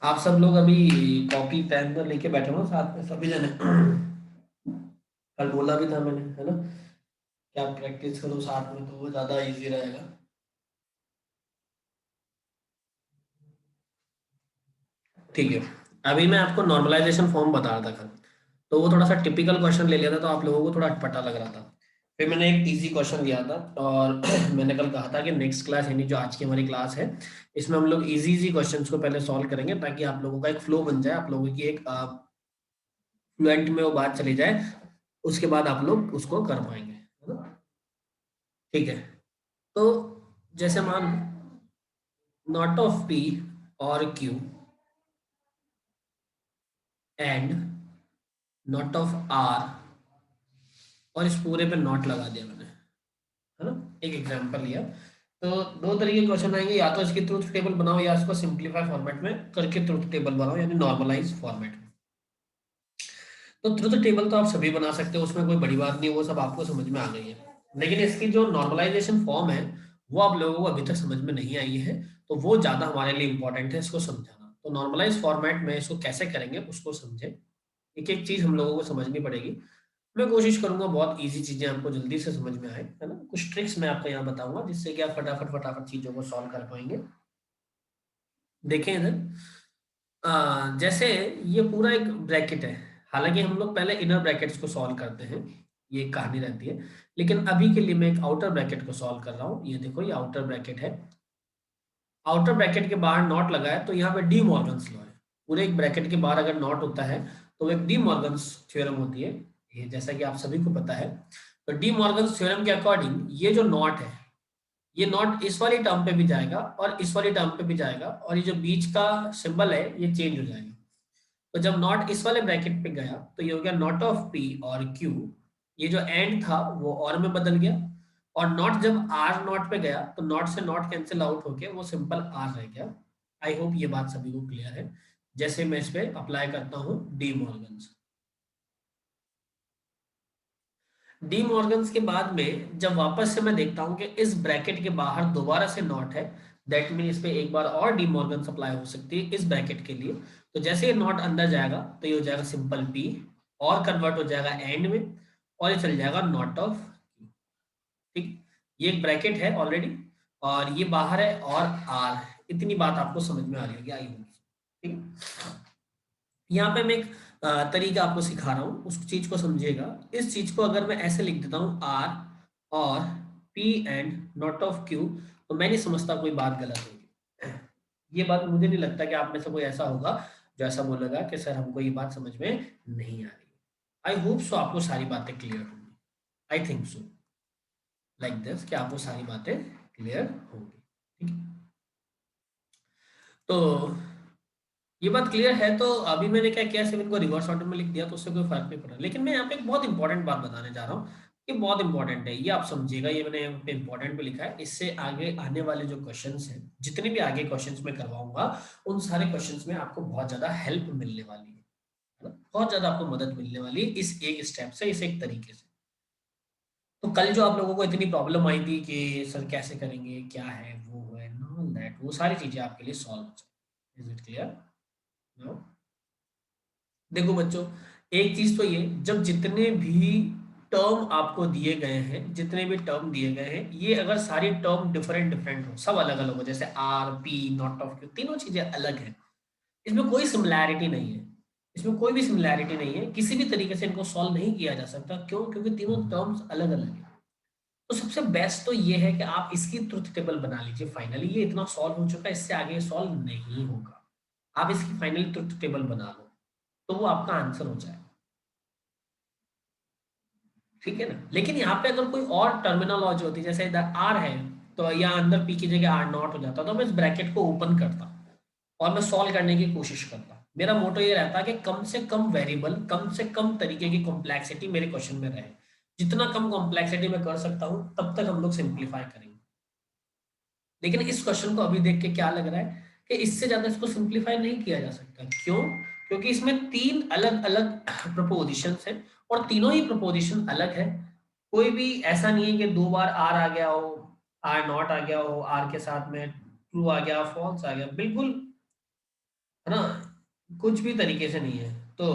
आप सब लोग अभी कॉपी पेन पर लेके बैठे हो ना साथ में सभी जने। कल बोला भी था मैंने, है ना, कि आप प्रैक्टिस करो साथ में तो वो ज्यादा इजी रहेगा। ठीक है। अभी मैं आपको नॉर्मलाइजेशन फॉर्म बता रहा था कल, तो वो थोड़ा सा टिपिकल क्वेश्चन ले लिया था तो आप लोगों को थोड़ा अटपटा लग रहा था। फिर मैंने एक इजी क्वेश्चन लिया था और मैंने कल कहा था कि नेक्स्ट क्लास यानी जो आज की हमारी क्लास है, इसमें हम लोग इजी इजी क्वेश्चंस को पहले सॉल्व करेंगे ताकि आप लोगों का एक फ्लो बन जाए, आप लोगों की एक फ्लुएंट में वो बात चली जाए। उसके बाद आप लोग उसको कर पाएंगे, है ना। ठीक है। तो जैसे मान नॉट ऑफ पी और Q and not of are, और इस पूरे पे नॉट लगा दिया मैंने, है ना। एक एग्जांपल लिया। तो दो तरीके के क्वेश्चन आएंगे, या तो इसकी ट्रुथ टेबल बनाओ या इसको सिंपलीफाई फॉर्मेट में करके ट्रुथ टेबल बनाओ यानी नॉर्मलाइज फॉर्मेट में। तो ट्रुथ टेबल तो आप सभी बना सकते हो, उसमें कोई बड़ी बात नहीं, वो सब आपको समझ में आ गई है। लेकिन इसकी जो नॉर्मलाइजेशन फॉर्म है वो आप लोगों को अभी तक समझ में नहीं आई है, तो वो ज्यादा हमारे लिए इंपॉर्टेंट है इसको समझाना। तो नॉर्मलाइज फॉर्मेट में इसको कैसे करेंगे उसको समझे, एक एक चीज हम लोगों को समझनी पड़ेगी। मैं कोशिश करूंगा बहुत इजी चीजें आपको जल्दी से समझ में आए, है ना। कुछ ट्रिक्स मैं आपको यहाँ बताऊंगा जिससे कि आप फटाफट फटाफट चीजों को सॉल्व कर पाएंगे। देखें इधर, जैसे ये पूरा एक ब्रैकेट है। हालांकि हम लोग पहले इनर ब्रैकेट्स को सॉल्व करते हैं, ये एक कहानी रहती है। लेकिन अभी के लिए मैं एक आउटर ब्रैकेट को सॉल्व कर रहा हूँ। ये देखो, ये आउटर ब्रैकेट है। आउटर ब्रैकेट के बाहर नॉट लगा है तो यहाँ पे डी मॉर्गन्स लॉ है। पूरे एक ब्रैकेट के बाहर अगर नॉट होता है तो वो एक डी मॉर्गन्स थ्योरम होती है, ये जैसा कि आप सभी को पता है। तो डी मॉर्गन्स थ्योरम के अकॉर्डिंग ये जो नॉट है, ये नॉट इस वाली टर्म पे भी जाएगा और इस वाली टर्म पे भी जाएगा, और ये जो बीच का सिंबल है ये चेंज हो जाएगा। तो जब नॉट इस वाले ब्रैकेट पे गया तो ये हो गया नॉट ऑफ पी और क्यू। ये जो एंड था वो और में बदल गया। और नॉट जब आर नॉट पे गया तो नॉट से नॉट कैंसिल आउट होके वो सिंपल आर रह गया। आई होप ये बात सभी को क्लियर है। जैसे मैं इस पे अप्लाई करता हूँ डी मॉर्गन्स। डी मॉर्गन्स के बाद में जब वापस से मैं देखता हूँ कि इस ब्रैकेट के बाहर दोबारा से नॉट है, दैट मीन इस पे एक बार और डी मॉर्गन अप्लाई हो सकती है इस ब्रैकेट के लिए। तो जैसे ये नॉट अंदर जाएगा तो ये हो जाएगा सिंपल पी, और कन्वर्ट हो जाएगा एंड में, और ये चल जाएगा नॉट ऑफ। ठीक। ये एक ब्रैकेट है ऑलरेडी, और ये बाहर है और आर। इतनी बात आपको समझ में आ रही होगी आई होप। ठीक। यहाँ पे मैं एक तरीका आपको सिखा रहा हूँ, उस चीज को समझिएगा। इस चीज को अगर मैं ऐसे लिख देता हूँ आर और p and not of Q, तो मैं नहीं समझता कोई बात गलत होगी। ये बात मुझे नहीं लगता कि आप में से कोई ऐसा होगा जो ऐसा बोलेगा कि सर हमको ये बात समझ में नहीं आ रही। आई होप सो आपको सारी बातें क्लियर होंगी। I think so like this कि आपको सारी बातें क्लियर होंगी। ठीक है। तो ये बात क्लियर है। तो अभी मैंने क्या किया, सिर्फ इनको रिवर्स ऑर्डर में लिख दिया तो उससे कोई फर्क नहीं पड़ा। लेकिन मैं यहाँ पे एक बहुत इंपॉर्टेंट बात बताने जा रहा हूँ, कि बहुत इंपॉर्टेंट है, ये आप समझिएगा। ये मैंने यहाँ पे इंपॉर्टेंट पे लिखा है, इससे आगे आने वाले जो क्वेश्चंस हैं, जितने भी आगे क्वेश्चंस मैं करवाऊंगा, उन सारे क्वेश्चंस में आपको बहुत ज्यादा हेल्प मिलने वाली है ना, बहुत ज्यादा आपको मदद मिलने वाली है इस एक स्टेप से, इस एक तरीके से। तो कल जो आप लोगों को इतनी प्रॉब्लम आई थी कि सर कैसे करेंगे, क्या है वो है नो दैट, वो सारी चीजें आपके लिए सॉल्व हो जाए। Is it clear? नो। देखो बच्चों, एक चीज तो ये, जब जितने भी टर्म आपको दिए गए हैं, जितने भी टर्म दिए गए हैं, ये अगर सारी टर्म डिफरेंट डिफरेंट हो, सब अलग अलग हो, जैसे R P not of Q, तीनों चीजें अलग हैं, इसमें कोई सिमिलैरिटी नहीं है, इसमें कोई भी सिमिलैरिटी नहीं है, किसी भी तरीके से इनको सॉल्व नहीं किया जा सकता। क्यों? क्योंकि तीनों टर्म्स अलग अलग है। तो सबसे बेस्ट तो ये है कि आप इसकी ट्रुथ टेबल बना लीजिए। फाइनली ये इतना सॉल्व हो चुका है, इससे आगे सॉल्व नहीं होगा। आप इसकी फाइनली ट्रुथ टेबल बना लो तो वो आपका आंसर हो जाए। ठीक है ना। लेकिन यहाँ पे अगर कोई और टर्मिनोलॉजी होती, जैसे इधर आर है तो या अंदर पी की जगह आर नॉट हो जाता, तो मैं इस ब्रैकेट को ओपन करता और मैं सॉल्व करने की कोशिश करता। मेरा मोटो ये रहता कि कम से कम वेरिएबल, कम से कम तरीके की कॉम्प्लेक्सिटी मेरे क्वेश्चन में रहे। जितना कम कॉम्प्लेक्सिटी मैं कर सकता हूँ तब तक हम लोग सिंप्लीफाई करेंगे। लेकिन इस क्वेश्चन को अभी देख के क्या लग रहा है कि इससे ज्यादा इसको सिंप्लीफाई नहीं किया जा सकता। क्यों? क्योंकि इसमें तीन अलग अलग प्रपोजिशंस हैं, और तीनों ही प्रपोजिशन अलग है। कोई भी ऐसा नहीं है कि दो बार आर आ गया हो, आर नॉट आ गया हो, आर के साथ में ट्रू आ गया, फॉल्स आ गया, बिल्कुल है ना, कुछ भी तरीके से नहीं है। तो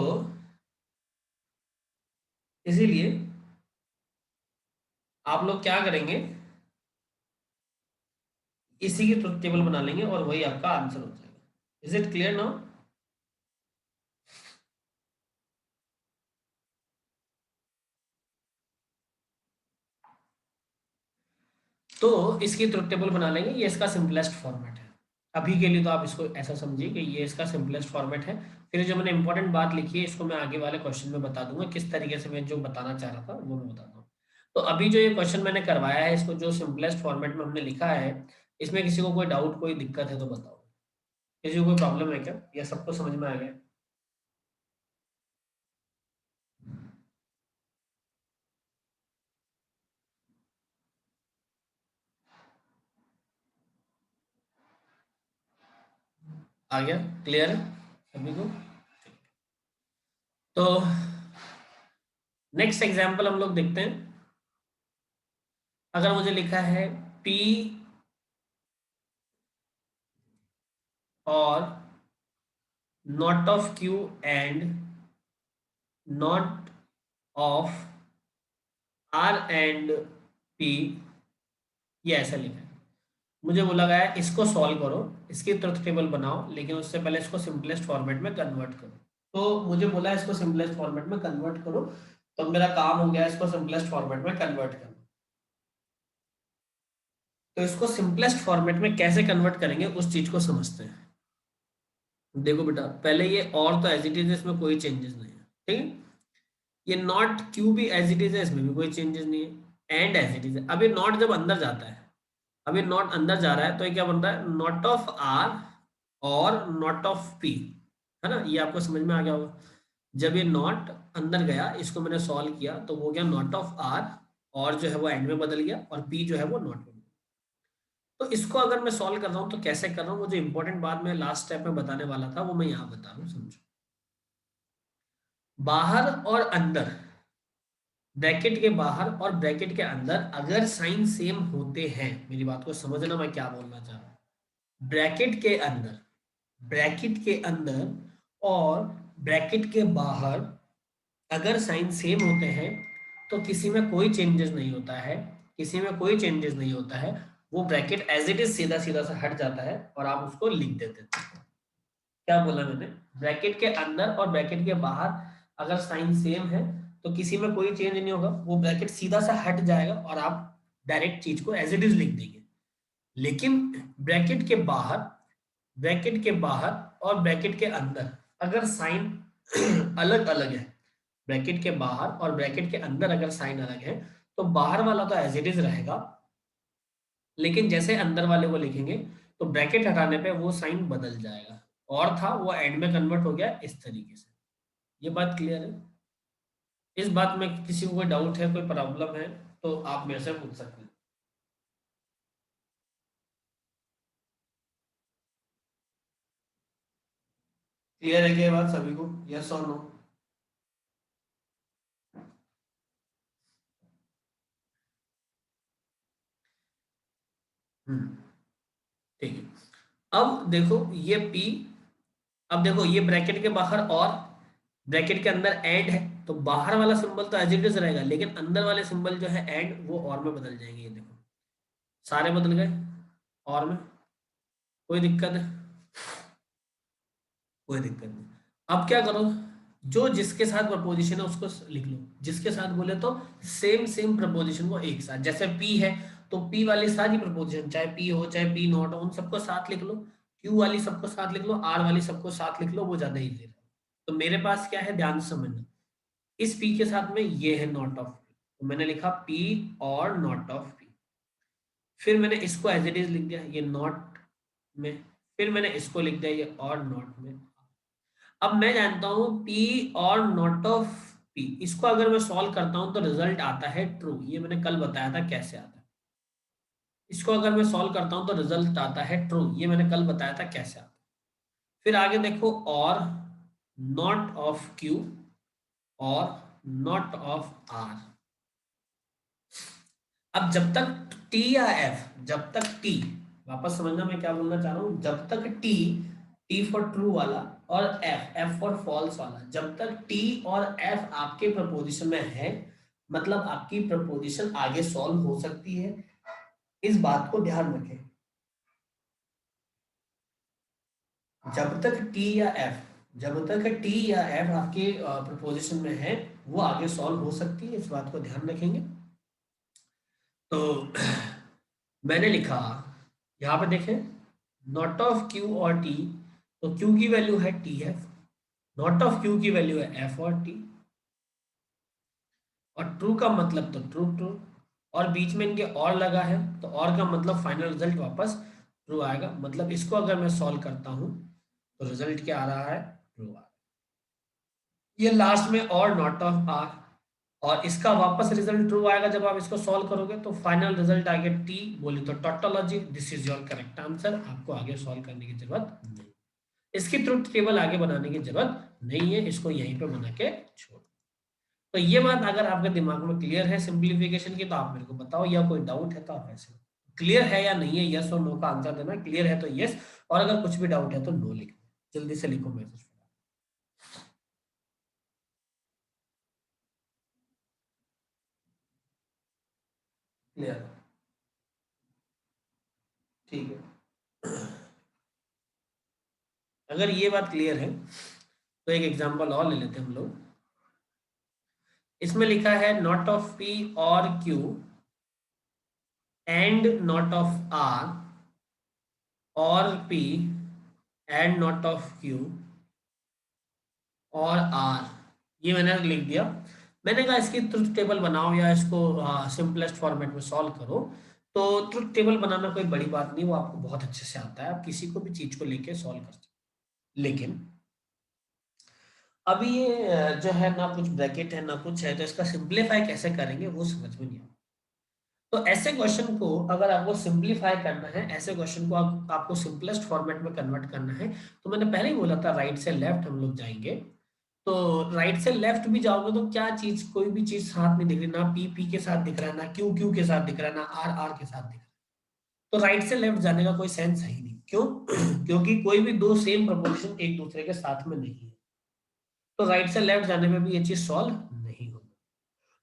इसीलिए आप लोग क्या करेंगे, इसी की ट्रुथ टेबल बना लेंगे और वही आपका आंसर हो जाएगा। Is it clear now? तो इसकी ट्रुथ टेबल बना लेंगे, ये इसका सिंपलेस्ट फॉर्मेट है। अभी के लिए तो आप इसको ऐसा समझिए कि ये इसका सिंपलेस्ट फॉर्मेट है। फिर जो मैंने इंपॉर्टेंट बात लिखी है इसको मैं आगे वाले क्वेश्चन में बता दूंगा, किस तरीके से मैं जो बताना चाह रहा था वो मैं बताता हूँ। तो अभी जो ये क्वेश्चन मैंने करवाया है, इसको जो सिंपलेस्ट फॉर्मेट में हमने लिखा है, इसमें किसी को कोई डाउट कोई दिक्कत है तो बताओ, किसी को कोई प्रॉब्लम है क्या, या सबको समझ में आ गया? आ गया? क्लियर है सभी को? तो नेक्स्ट एग्जाम्पल हम लोग देखते हैं। अगर मुझे लिखा है P और not of Q and not of R and P, ये ऐसा लिखा है। मुझे बोला गया है इसको सॉल्व करो, इसकी ट्रुथ टेबल बनाओ, लेकिन उससे पहले इसको सिंपलेस्ट फॉर्मेट में कन्वर्ट करो। तो मुझे बोला है इसको सिंपलेस्ट फॉर्मेट में कन्वर्ट करो, तो मेरा काम हो गया इसको सिंपलेस्ट फॉर्मेट में कन्वर्ट करना। तो इसको सिंपलेस्ट फॉर्मेट में कैसे कन्वर्ट करेंगे उस चीज को समझते हैं। देखो बेटा, पहले ये और तो एज इट इज है, इसमें कोई चेंजेस नहीं है, ठीक है। ये नॉट क्यू भी एज इट इज है, इसमें भी कोई चेंजेस नहीं है, एंड एज इट इज है। अब ये नॉट जब अंदर जाता है, अब ये नॉट अंदर जा रहा है, तो ये क्या बन रहा है, नॉट ऑफ आर और नॉट ऑफ पी, है ना, ये आपको समझ में आ गया होगा। जब ये नॉट अंदर गया, इसको मैंने सॉल्व किया, तो वो गया नॉट ऑफ आर, और जो है वो एंड में बदल गया, और पी जो है वो नॉट में। तो इसको अगर मैं सॉल्व कर रहा हूँ तो कैसे कर रहा हूँ, वो जो इंपॉर्टेंट बात मैं लास्ट स्टेप में बताने वाला था वो मैं यहाँ बता रहा हूँ, समझो। बाहर और अंदर, ब्रैकेट के बाहर और ब्रैकेट के अंदर अगर साइन सेम होते हैं, मेरी बात को समझना मैं क्या बोलना चाह रहा हूँ। ब्रैकेट के अंदर, ब्रैकेट के अंदर और ब्रैकेट के बाहर अगर साइन सेम होते हैं, तो किसी में कोई चेंजेस नहीं होता है, किसी में कोई चेंजेस नहीं होता है। वो ब्रैकेट एज इट इज सीधा सीधा सा हट जाता है और आप उसको लिख देते हैं। क्या बोला मैंने, ब्रैकेट के अंदर और ब्रैकेट के बाहर अगर साइन सेम है, तो किसी में कोई चेंज नहीं होगा, वो ब्रैकेट सीधा सा हट जाएगा और आप डायरेक्ट चीज को एज इट इज लिख देंगे। लेकिन ब्रैकेट के बाहर, ब्रैकेट के बाहर और ब्रैकेट के अंदर अगर साइन अलग अलग है, ब्रैकेट के बाहर और ब्रैकेट के अंदर अगर साइन अलग है, तो बाहर वाला तो एज इट इज रहेगा, लेकिन जैसे अंदर वाले को लिखेंगे तो ब्रैकेट हटाने पे वो साइन बदल जाएगा, और था वो एंड में कन्वर्ट हो गया इस तरीके से। ये बात क्लियर है? इस बात में किसी को कोई डाउट है, कोई प्रॉब्लम है, तो आप मेरे से पूछ सकते हैं। क्लियर है क्या ये बात सभी को, यस और नो? हम्म, ठीक है। अब देखो ये P, अब देखो ये ब्रैकेट के बाहर और ब्रैकेट के अंदर एंड है, तो बाहर वाला सिंबल तो एज इट इज रहेगा, लेकिन अंदर वाले सिंबल जो है एंड, वो और में बदल जाएंगे। ये देखो सारे बदल गए और में, कोई दिक्कत है? कोई दिक्कत नहीं। अब क्या करो, जो जिसके साथ प्रपोजिशन है उसको लिख लो, जिसके साथ बोले तो सेम सेम प्रपोजिशन को एक साथ, जैसे P है तो P वाली सारी प्रपोजिशन, चाहे P हो चाहे P नॉट हो, उन सबको साथ लिख लो। Q वाली सबको साथ लिख लो, R वाली सबको साथ लिख लो, वो ज्यादा इजी है। तो मेरे पास क्या है, ध्यान से समझना, इस P के साथ में ये है नॉट ऑफ P, तो मैंने लिखा P और नॉट ऑफ P। फिर मैंने इसको एज इट इज लिख दिया, ये नॉट में। फिर मैंने इसको लिख दिया ये और नॉट में। अब मैं जानता हूं P और नॉट ऑफ P, इसको अगर मैं सॉल्व करता हूं तो रिजल्ट आता है ट्रू, ये मैंने कल बताया था कैसे आता है। इसको अगर मैं सॉल्व करता हूं तो रिजल्ट आता है ट्रू, ये मैंने कल बताया था कैसे आता है। फिर आगे देखो, और नॉट ऑफ Q और नॉट ऑफ R। अब जब तक T या F, जब तक T, वापस समझना मैं क्या बोलना चाह रहा हूं, जब तक T टी फॉर ट्रू वाला और एफ एफ फॉर फॉल्स वाला, जब तक टी और एफ आपके प्रपोजिशन में है, मतलब आपकी प्रपोजिशन आगे सॉल्व हो सकती है। इस बात को ध्यान रखें, जब तक टी या एफ, जब तक टी या एफ आपके प्रपोजिशन में है, वो आगे सॉल्व हो सकती है, इस बात को ध्यान रखेंगे। तो मैंने लिखा, यहाँ पे देखें, नॉट ऑफ क्यू और टी, तो क्यू की वैल्यू है T F, not of Q की वैल्यू है एफ और टी, और ट्रू का मतलब तो ट्रू ट्रू, और बीच में इनके और लगा है, तो और का मतलब फाइनल रिजल्ट वापस ट्रू आएगा। मतलब इसको अगर मैं सॉल्व करता हूं तो रिजल्ट क्या आ रहा है, ट्रू आ रहा है। ये लास्ट में और नॉट ऑफ आर, और इसका वापस रिजल्ट ट्रू आएगा जब आप इसको सॉल्व करोगे, तो फाइनल रिजल्ट आ गया टी। बोले तो tautology, this is your correct answer, आपको आगे सॉल्व करने की जरूरत नहीं, इसकी ट्रुथ टेबल आगे बनाने की जरूरत नहीं है, इसको यहीं पे बना के छोड़। तो ये बात अगर आपके दिमाग में क्लियर है सिंप्लीफिकेशन की, तो आप मेरे को बताओ, या कोई डाउट है तो आप ऐसे क्लियर है या नहीं है, यस और नो का आंसर देना, क्लियर है तो यस, और अगर कुछ भी डाउट है तो नो लिखो, जल्दी से लिखो मैसेज। क्लियर, ठीक है। अगर ये बात क्लियर है तो एक एग्जांपल और ले लेते हैं हम लोग। इसमें लिखा है नॉट ऑफ पी और Q and not of are, और p and not of q और आर, ये मैंने लिख दिया। मैंने कहा इसकी ट्रुथ टेबल बनाओ या इसको सिंपलेस्ट फॉर्मेट में सॉल्व करो। तो ट्रुथ टेबल बनाना कोई बड़ी बात नहीं, वो आपको बहुत अच्छे से आता है, आप किसी को भी चीज को लेके सॉल्व कर सकते हैं। लेकिन अभी ये जो है ना कुछ ब्रैकेट है ना कुछ है, तो इसका सिंप्लीफाई कैसे करेंगे वो समझ में नहीं आता। तो ऐसे क्वेश्चन को अगर आपको सिंप्लीफाई करना है, ऐसे क्वेश्चन को आपको सिंपलेस्ट फॉर्मेट में कन्वर्ट करना है, तो मैंने पहले ही बोला था राइट से लेफ्ट हम लोग जाएंगे। तो राइट से लेफ्ट भी जाओगे तो क्या चीज, कोई भी चीज साथ नहीं दिख रही, ना पी पी के साथ दिख रहा है, ना क्यू क्यू के साथ दिख रहा है, ना आर आर के साथ दिख रहा है। तो राइट से लेफ्ट जाने का कोई सेंस है ही नहीं, क्यों? क्योंकि कोई भी दो सेम प्रपोजिशन एक दूसरे के साथ में नहीं है, तो राइट से लेफ्ट जाने में भी ये चीज सॉल्व नहीं होगी।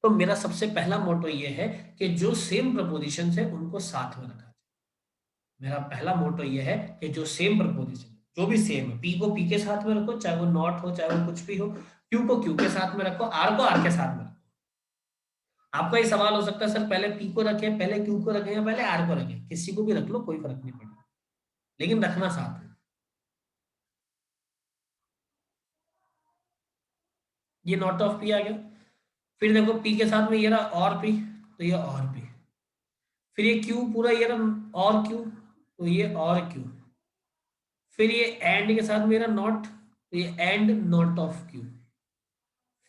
तो मेरा सबसे पहला मोटो ये है कि जो सेम प्रपोजिशन है उनको साथ में रखा जाए। मेरा पहला मोटो ये है कि जो सेम प्रपोजिशन, जो भी सेम है, पी को पी के साथ में रखो, चाहे वो नॉट हो चाहे वो कुछ भी हो, क्यू को क्यू के साथ में रखो, आर को आर के साथ में रखो। आपका ये सवाल हो सकता है सर पहले पी को रखें, पहले क्यू को रखें, या पहले आर को रखें, किसी को भी रख लो, कोई फर्क नहीं पड़ेगा, लेकिन रखना साथ में। ये नॉट ऑफ पी आ गया, फिर देखो पी के साथ में ये रहा और पी, तो ये और पी, फिर ये क्यू पूरा ये रहा और क्यू, तो ये और क्यू, फिर ये एंड के साथ मेरा नॉट, तो ये एंड नॉट ऑफ क्यू,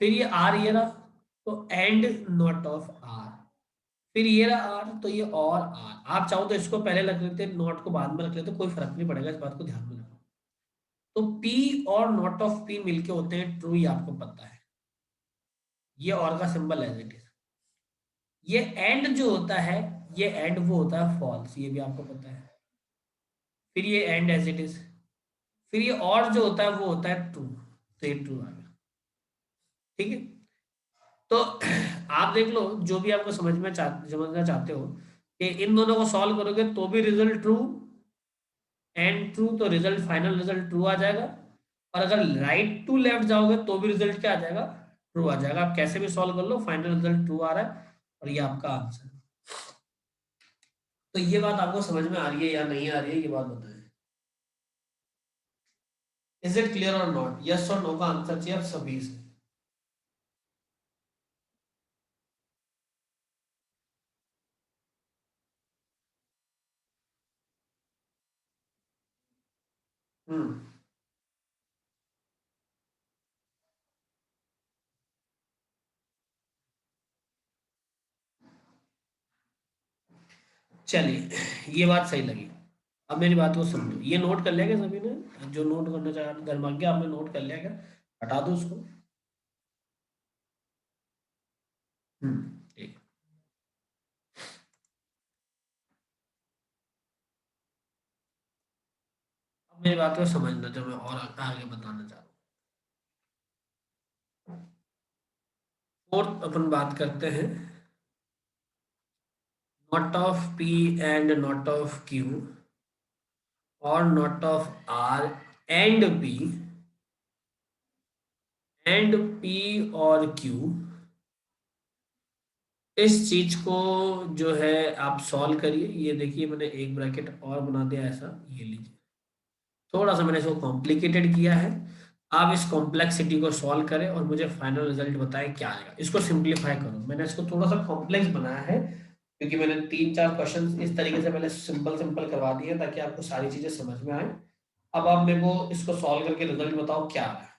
फिर ये आर ये रहा, तो एंड नॉट ऑफ आर, फिर ये रहा आर, तो ये और आर। आप चाहो तो इसको पहले रख लेते, नॉट को बाद में रख लेते, कोई फर्क नहीं पड़ेगा, इस बात को ध्यान में रखो। तो पी और नॉट ऑफ पी मिलके होते हैं ट्रू, ये आपको पता है, ये और का सिंबल एज इट इज। ये एंड जो होता है, ये एंड वो होता है फॉल्स, ये भी आपको पता है। फिर ये एंड एज इट इज, फिर ये और जो होता है वो होता है ट्रू, तो ये ट्रू आ गया। ठीक है, तो आप देख लो, जो भी आपको समझना चाहते हो कि इन दोनों को सॉल्व करोगे तो भी रिजल्ट ट्रू एंड ट्रू, तो रिजल्ट फाइनल रिजल्ट ट्रू आ जाएगा। और अगर राइट टू लेफ्ट जाओगे तो भी रिजल्ट क्या आ जाएगा, ट्रू आ जाएगा। आप कैसे भी सॉल्व कर लो, फाइनल रिजल्ट ट्रू आ रहा है, और ये आपका आंसर है। तो ये बात आपको समझ में आ रही है या नहीं आ रही है, ये बात बताएं। इज इट क्लियर और नॉट, यस और नो का आंसर चाहिए आप सभी से। हम्म, चलिए, ये बात सही लगी। अब मेरी बात को समझो, ये नोट कर लिया क्या सभी ने, जो नोट करना चाह रहे घर गया आपने नोट कर लिया क्या, हटा दो उसको। ठीक। अब मेरी बात को समझना जो मैं और आगे बताना चाह रहा हूँ। फोर्थ अपन बात करते हैं, not of p and not of q और not of r and P and p और क्यू। इस चीज को जो है आप सॉल्व करिए। ये देखिए मैंने एक ब्रैकेट और बना दिया ऐसा, ये लीजिए। थोड़ा सा मैंने इसको कॉम्प्लिकेटेड किया है। आप इस कॉम्प्लेक्सिटी को सॉल्व करें और मुझे फाइनल रिजल्ट बताएं क्या आएगा। इसको सिंप्लीफाई करो। मैंने इसको थोड़ा सा कॉम्प्लेक्स बनाया है क्योंकि मैंने 3-4 क्वेश्चन इस तरीके से पहले सिंपल सिंपल करवा दिए ताकि आपको सारी चीजें समझ में आए। अब आप मेरे को इसको सॉल्व करके रिजल्ट बताओ क्या आ रहा है।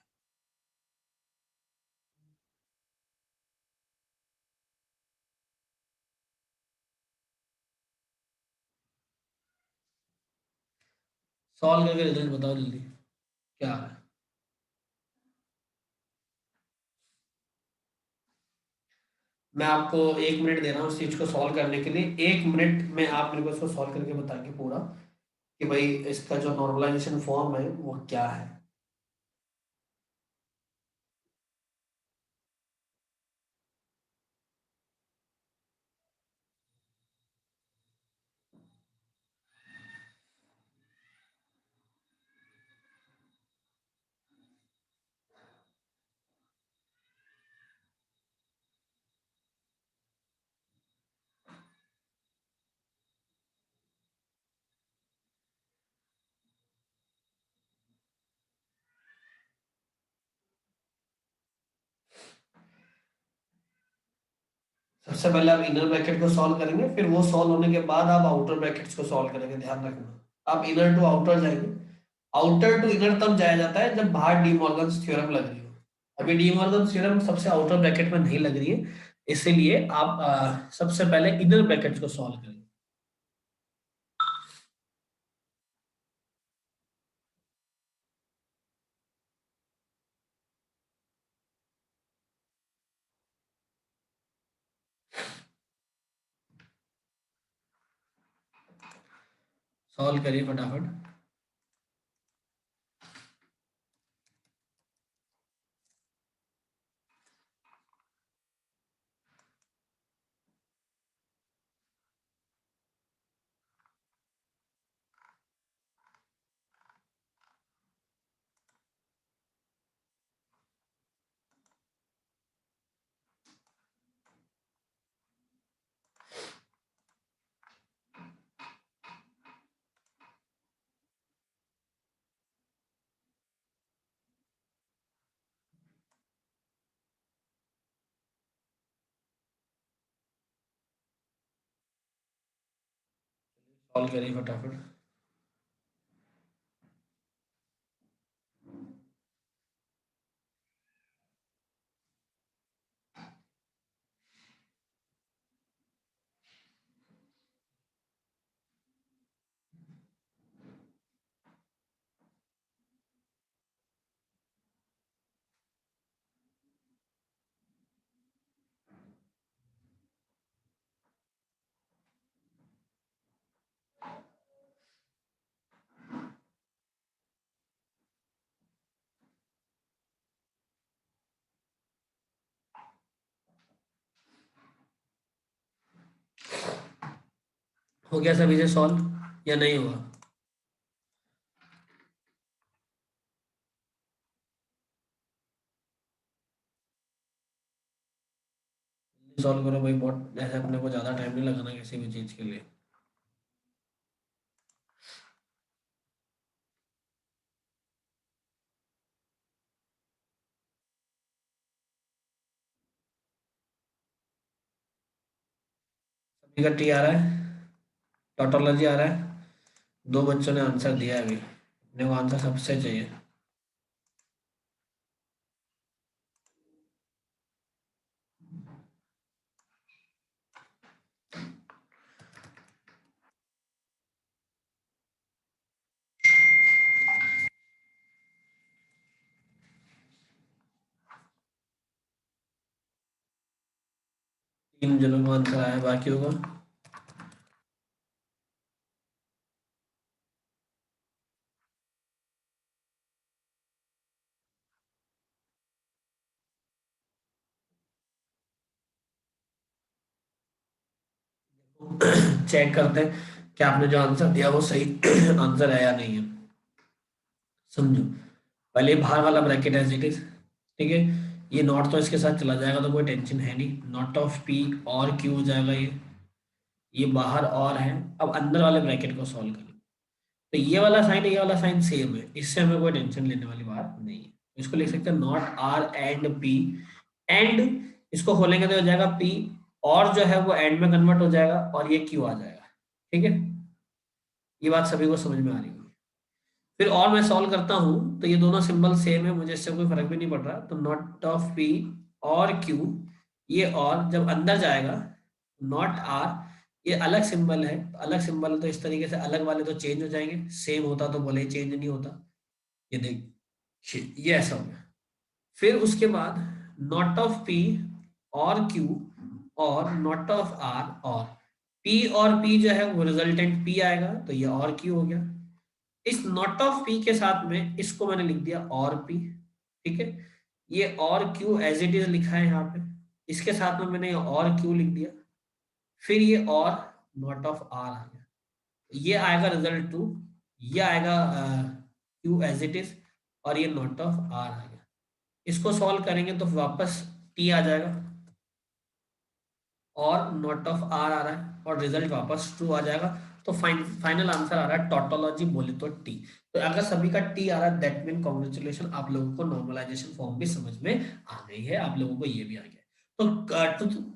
सॉल्व करके रिजल्ट बताओ जल्दी, क्या आ रहा है। मैं आपको 1 मिनट दे रहा हूँ इस चीज को सॉल्व करने के लिए। 1 मिनट में आप मेरे को इसको सॉल्व करके बताएंगे पूरा कि भाई इसका जो नॉर्मलाइजेशन फॉर्म है वो क्या है। सबसे पहले आप इनर ब्रैकेट को सॉल्व करेंगे, फिर वो सॉल्व होने के बाद आप आउटर ब्रैकेट्स को सॉल्व करेंगे। ध्यान रखना आप इनर टू आउटर जाएंगे। आउटर टू इनर तब जाया जाता है जब बाहर डी मॉर्गन्स थ्योरम लग रही हो। अभी डी मॉर्गन थ्योरम सबसे आउटर ब्रैकेट में नहीं लग रही है, इसीलिए आप सबसे पहले इनर ब्रैकेट्स को सॉल्व करेंगे। सॉल्व करिए फटाफट। सॉल्व करिए फटाफट। हो गया सभी से सॉल्व या नहीं हुआ। सॉल्व करो भाई, बहुत ऐसे अपने को ज्यादा टाइम नहीं लगाना किसी भी चीज के लिए। सभी का टी आ रहा है, टोटोलॉजी आ रहा है। दो बच्चों ने आंसर दिया है अभी, अपने को आंसर सबसे चाहिए। 3 जनों को आंसर आया, बाकी होगा। चेक करते हैं कि आपने जो आंसर दिया वो सही आंसर है या नहीं है। समझो, पहले बाहर वाला ब्रैकेट एज इट इज, ठीक है। ये नॉट तो इसके साथ चला जाएगा तो कोई टेंशन है नहीं, नॉट ऑफ पी और क्यू हो जाएगा ये बाहर और है। अब अंदर वाले ब्रैकेट को सॉल्व करें, तो ये वाला साइन ये वाला साइन सेम है, इससे हमें कोई टेंशन लेने वाली बात नहीं है। इसको लिख सकते हैं not R and P, and इसको खोलेंगे तो हो जाएगा पी, और जो है वो एंड में कन्वर्ट हो जाएगा और ये क्यू आ जाएगा। ठीक है, ये बात सभी को समझ में आ रही है। फिर और मैं सॉल्व करता हूं तो ये दोनों सिंबल सेम है, मुझे इससे कोई फर्क भी नहीं पड़ रहा, तो नॉट ऑफ पी और क्यू, ये और जब अंदर जाएगा नॉट आर, ये अलग सिंबल है, अलग सिंबल है तो इस तरीके से अलग वाले तो चेंज हो जाएंगे, सेम होता तो भले ही चेंज नहीं होता। ये देखिए ये ऐसा हो गया। फिर उसके बाद नॉट ऑफ पी और क्यू और नॉट ऑफ आर, और पी और पी जो है वो रिजल्टेंट पी आएगा तो ये और क्यू हो गया। इस नॉट ऑफ पी के साथ में इसको मैंने लिख दिया और पी, ठीक है। ये और क्यू एज इट इज लिखा है यहाँ पे, इसके साथ में मैंने और क्यू लिख दिया, फिर ये और नॉट ऑफ आर आ गया, ये आएगा रिजल्ट टू, ये आएगा क्यू एज इट इज, और ये नॉट ऑफ आर आ गया। इसको सॉल्व करेंगे तो वापस टी आ जाएगा और नॉट ऑफ आर आ रहा है और रिजल्ट वापस ट्रू आ जाएगा। तो फाइनल आंसर आ रहा है टोटोलॉजी बोले तो टी। तो अगर सभी का टी आ रहा है दैट मीन कॉन्ग्रेचुलेशन, आप लोगों को नॉर्मलाइजेशन फॉर्म भी समझ में आ गई है, आप लोगों को ये भी आ गया। तो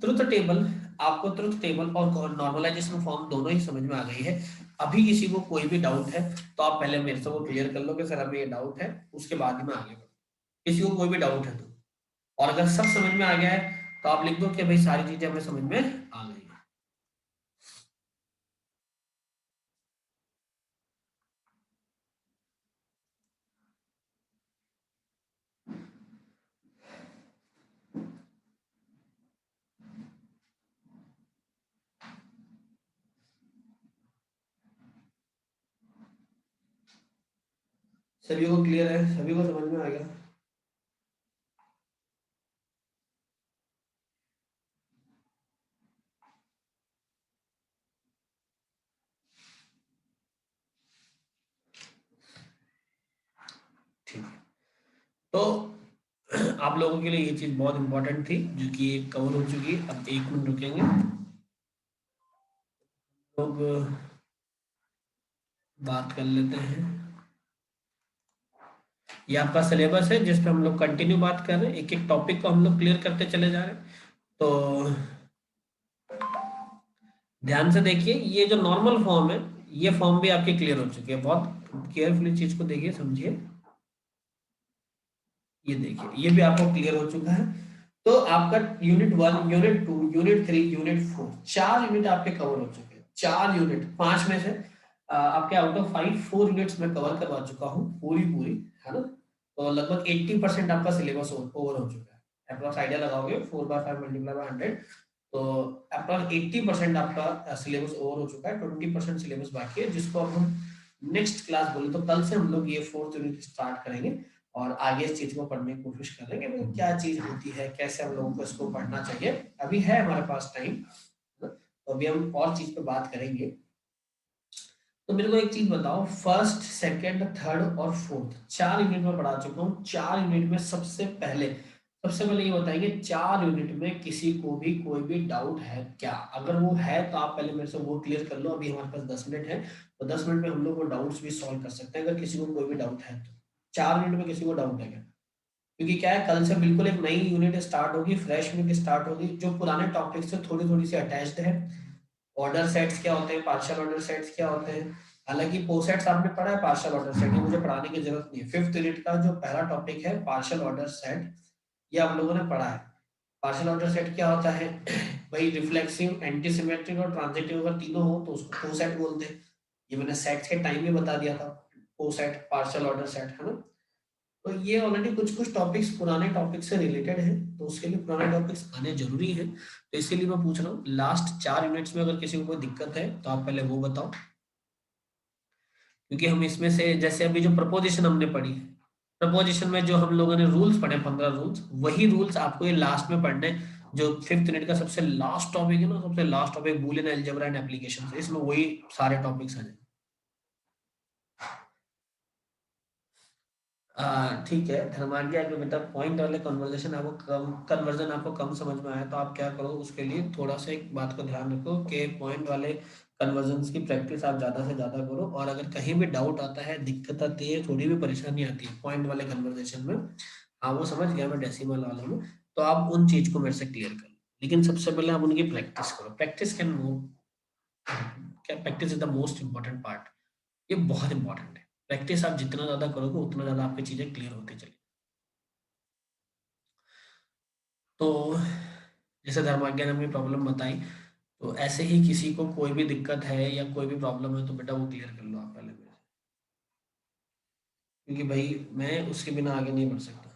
ट्रुथ टेबल, आपको ट्रुथ टेबल और नॉर्मलाइजेशन फॉर्म दोनों ही समझ में आ गई है। अभी किसी को कोई भी डाउट है तो आप पहले मेरे से वो क्लियर कर लो कि सर हमें ये डाउट है, उसके बाद ही मैं आगे बढ़ूँ। किसी को कोई भी डाउट है तो, और अगर सब समझ में आ गया है तो आप लिख दो कि भाई सारी चीजें हमें समझ में आ गई है। सभी को क्लियर है, सभी को समझ में आ गया। ठीक है, तो आप लोगों के लिए ये चीज बहुत इंपॉर्टेंट थी जो कि कवर हो चुकी है। अब 1 मिनट रुकेंगे, लोग बात कर लेते हैं। ये आपका सिलेबस है जिस पे हम लोग कंटिन्यू बात कर रहे हैं, एक एक टॉपिक को हम लोग क्लियर करते चले जा रहे हैं। तो ध्यान से देखिए, ये जो नॉर्मल फॉर्म है ये फॉर्म भी आपकी क्लियर हो चुकी है, बहुत केयरफुली चीज को देखिए समझिए। ये देखिए ये भी आपको क्लियर हो चुका है। तो आपका unit 1, unit 2, unit 3, unit 4, 4 unit आपके कवर हो चुके हैं। 4 यूनिट, 5 में से आपके आउट ऑफ 5 4 यूनिट्स में कवर करवा चुका हूँ पूरी पूरी, है ना। तो लगभग 80% आपका सिलेबस ओवर हो चुका है। अप्रॉक्स आइडिया लगाओगे 4/5 मल्टीप्लाई बाय 100, तो अप्रॉक्स 80% आपका सिलेबस ओवर हो चुका है। 20% सिलेबस बाकी है जिसको अब हम नेक्स्ट क्लास बोले तो कल से हम लोग ये 4th यूनिट स्टार्ट करेंगे और आगे इस चीज को पढ़ने की कोशिश करेंगे भाई क्या चीज होती है, कैसे हम लोगों को इसको पढ़ना चाहिए। अभी है हमारे पास टाइम, तो अभी हम और चीज पे बात करेंगे। तो मेरे को एक चीज बताओ, फर्स्ट, सेकंड, थर्ड और फोर्थ 4 यूनिट में पढ़ा चुका हूँ। 4 यूनिट में सबसे पहले ये बताएंगे 4 यूनिट में किसी को भी कोई भी डाउट है क्या? अगर वो है तो आप पहले मेरे से वो क्लियर कर लो। अभी हमारे पास 10 मिनट है, तो 10 मिनट में हम लोग वो डाउट्स भी सॉल्व कर सकते हैं अगर किसी को कोई भी डाउट है तो। 4 यूनिट में किसी को डाउट है क्या? क्योंकि क्या है, कल से बिल्कुल एक नई यूनिट स्टार्ट होगी, फ्रेश यूनिट स्टार्ट होगी जो पुराने टॉपिक से थोड़ी थोड़ी सी अटैच्ड है। ऑर्डर सेट्स क्या होते हैं, पार्शियल ऑर्डर सेट्स क्या होते हैं, हालांकि पोसेट्स आपने पढ़ा है, पार्शियल ऑर्डर सेट ये मुझे पढ़ाने की जरूरत नहीं है। 5th यूनिट का जो पहला टॉपिक है पार्शियल ऑर्डर सेट, ये आप लोगों ने पढ़ा है। पार्शियल ऑर्डर सेट क्या होता है भाई, रिफ्लेक्सिव, एंटी सिमेट्रिक और ट्रांजिटिव अगर तीनों हो तो उसको कोसेट बोलते हैं। ये मैंने सेट्स के टाइम में बता दिया था, कोसेट पार्शियल ऑर्डर सेट, है ना। तो ये ऑलरेडी कुछ कुछ टॉपिक्स पुराने टॉपिक से रिलेटेड है, तो उसके लिए पुराने टॉपिक्स आने जरूरी है। तो इसीलिए मैं पूछ रहा हूँ लास्ट 4 यूनिट्स में अगर किसी को कोई दिक्कत है तो आप पहले वो बताओ, क्योंकि हम इसमें से जैसे अभी जो प्रपोजिशन हमने पढ़ी है, प्रपोजिशन में जो हम लोगों ने रूल्स पढ़े 15 रूल्स, वही रूल्स आपको ये लास्ट में पढ़ने, जो 5th यूनिट का सबसे लास्ट टॉपिक है ना, सबसे last topic Boolean algebra and applications, इसमें वही सारे टॉपिक्स आ जाएंगे। ठीक है धर्माज्ञा के बेटा, पॉइंट वाले कन्वर्जेशन आपको कम, कन्वर्जन आपको कम समझ में आया तो आप क्या करो, उसके लिए थोड़ा सा एक बात को ध्यान रखो कि पॉइंट वाले कन्वर्जन की प्रैक्टिस आप ज़्यादा से ज़्यादा करो, और अगर कहीं भी डाउट आता है, दिक्कत आती है, थोड़ी भी परेशानी आती है पॉइंट वाले कन्वर्जेशन में, हाँ वो समझ गया मैं डेसिमल वालों में, तो आप उन चीज़ को मेरे से क्लियर करो। लेकिन सबसे पहले आप उनकी प्रैक्टिस करो, प्रैक्टिस कैन मूव, क्या practice is the most important part, ये बहुत इंपॉर्टेंट है। प्रैक्टिस आप जितना ज़्यादा करोगे उतना ज़्यादा आपकी चीज़ें क्लियर होती चली। तो जैसे धर्माज्ञा ने अपनी प्रॉब्लम बताई, तो ऐसे ही किसी को कोई भी दिक्कत है या कोई भी प्रॉब्लम है तो बेटा वो क्लियर कर लो आप पहले मेरे से, क्योंकि भाई मैं उसके बिना आगे नहीं बढ़ सकता,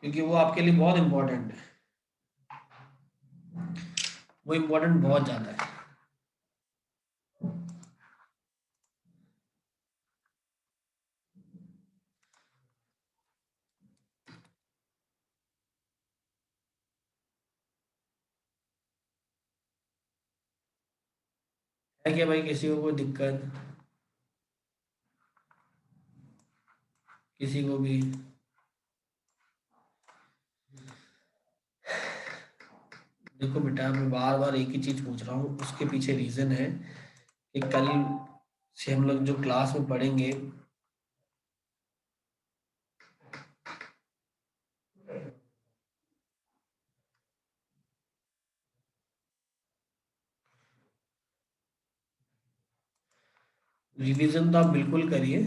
क्योंकि वो आपके लिए बहुत इंपॉर्टेंट है, वो इम्पोर्टेंट बहुत ज़्यादा है कि भाई किसी को कोई दिक्कत, किसी को भी। देखो बेटा मैं बार बार एक ही चीज़ पूछ रहा हूँ, उसके पीछे रीज़न है कि कल से हम लोग जो क्लास में पढ़ेंगे, रिवीजन तो आप बिल्कुल करिए,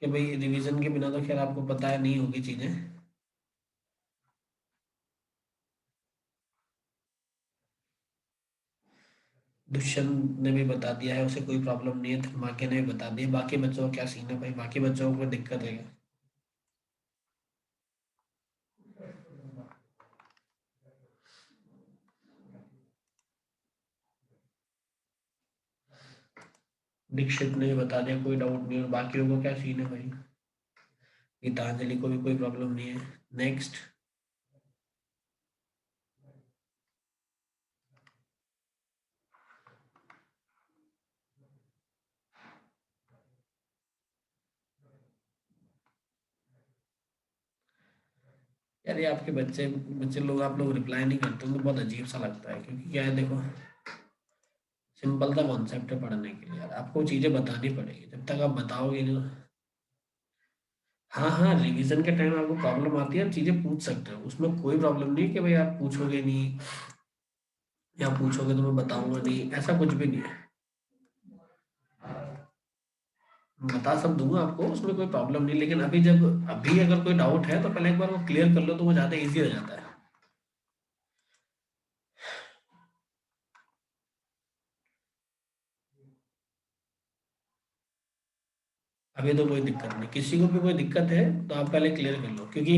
कि भाई रिवीजन के बिना तो खैर आपको पता है नहीं होगी चीज़ें। दुष्यंत ने भी बता दिया है, उसे कोई प्रॉब्लम नहीं है, धर्माके ने भी बता दिया, बाकी बच्चों का क्या सीन है भाई, बाकी बच्चों को कोई दिक्कत है क्या? दीक्षित ने भी बता दिया कोई डाउट नहीं है, और बाकियों को क्या सीन है भाई? गीतांजलि को भी कोई प्रॉब्लम नहीं है। नेक्स्ट। यार ये आपके बच्चे बच्चे लोग, आप लोग रिप्लाई नहीं करते हो तो बहुत अजीब सा लगता है, क्योंकि क्या है देखो, सिंपल सा कॉन्सेप्ट है पढ़ने के लिए यार, आपको चीज़ें बतानी पड़ेगी, जब तक आप बताओगे नहीं। हाँ हाँ, रिवीजन के टाइम आपको प्रॉब्लम आती है, आप चीज़ें पूछ सकते हो, उसमें कोई प्रॉब्लम नहीं है कि भाई आप पूछोगे नहीं, या पूछोगे तो मैं बताऊंगा नहीं, ऐसा कुछ भी नहीं है। बता सब दूंगा आपको, उसमें कोई प्रॉब्लम नहीं, लेकिन अभी जब, अभी अगर कोई डाउट है तो पहले एक बार वो क्लियर कर लो तो वो ज़्यादा इजी हो जाता है। अभी तो कोई दिक्कत नहीं, किसी को भी कोई दिक्कत है तो आप पहले क्लियर कर लो, क्योंकि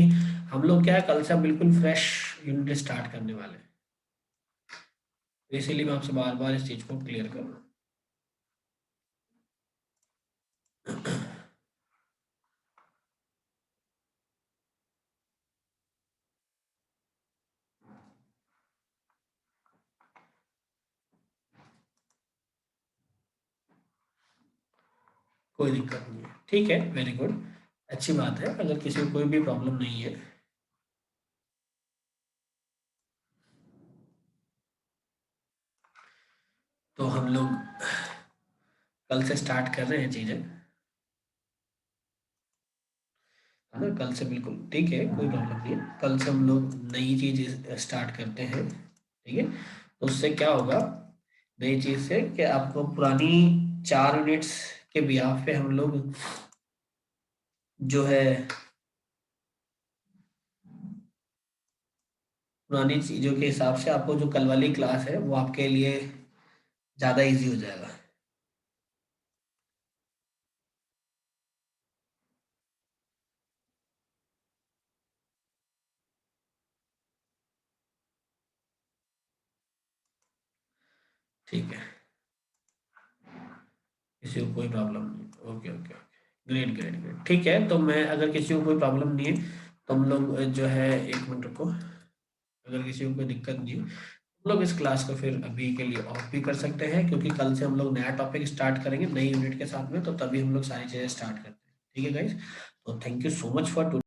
हम लोग क्या है, कल से बिल्कुल फ्रेश यूनिट स्टार्ट करने वाले हैं, तो इसीलिए मैं आपसे बार बार इस चीज़ को क्लियर कर रहा हूँ। कोई दिक्कत नहीं है, ठीक है, वेरी गुड, अच्छी बात है, अगर किसी को कोई भी प्रॉब्लम नहीं है। तो हम लोग कल से स्टार्ट कर रहे हैं चीज़ें, है ना, कल से बिल्कुल ठीक है, कोई प्रॉब्लम नहीं है, कल से हम लोग नई चीज़ स्टार्ट करते हैं, ठीक है। तो उससे क्या होगा, नई चीज़ से कि आपको पुरानी 4 यूनिट्स के बिहाफ पे हम लोग जो है, पुरानी चीज़ों के हिसाब से आपको जो कल वाली क्लास है वो आपके लिए ज़्यादा इजी हो जाएगा। ठीक है, किसी को कोई प्रॉब्लम नहीं। Okay okay, great great great, ठीक है। तो मैं, अगर किसी को कोई प्रॉब्लम नहीं है तो हम लोग जो है, एक मिनट रुको, अगर किसी को कोई दिक्कत नहीं है, हम लोग इस क्लास को फिर अभी के लिए ऑफ भी कर सकते हैं, क्योंकि कल से हम लोग नया टॉपिक स्टार्ट करेंगे नई यूनिट के साथ में, तो तभी हम लोग सारी चीजें स्टार्ट करते हैं। ठीक है गाइस, तो thank you so much for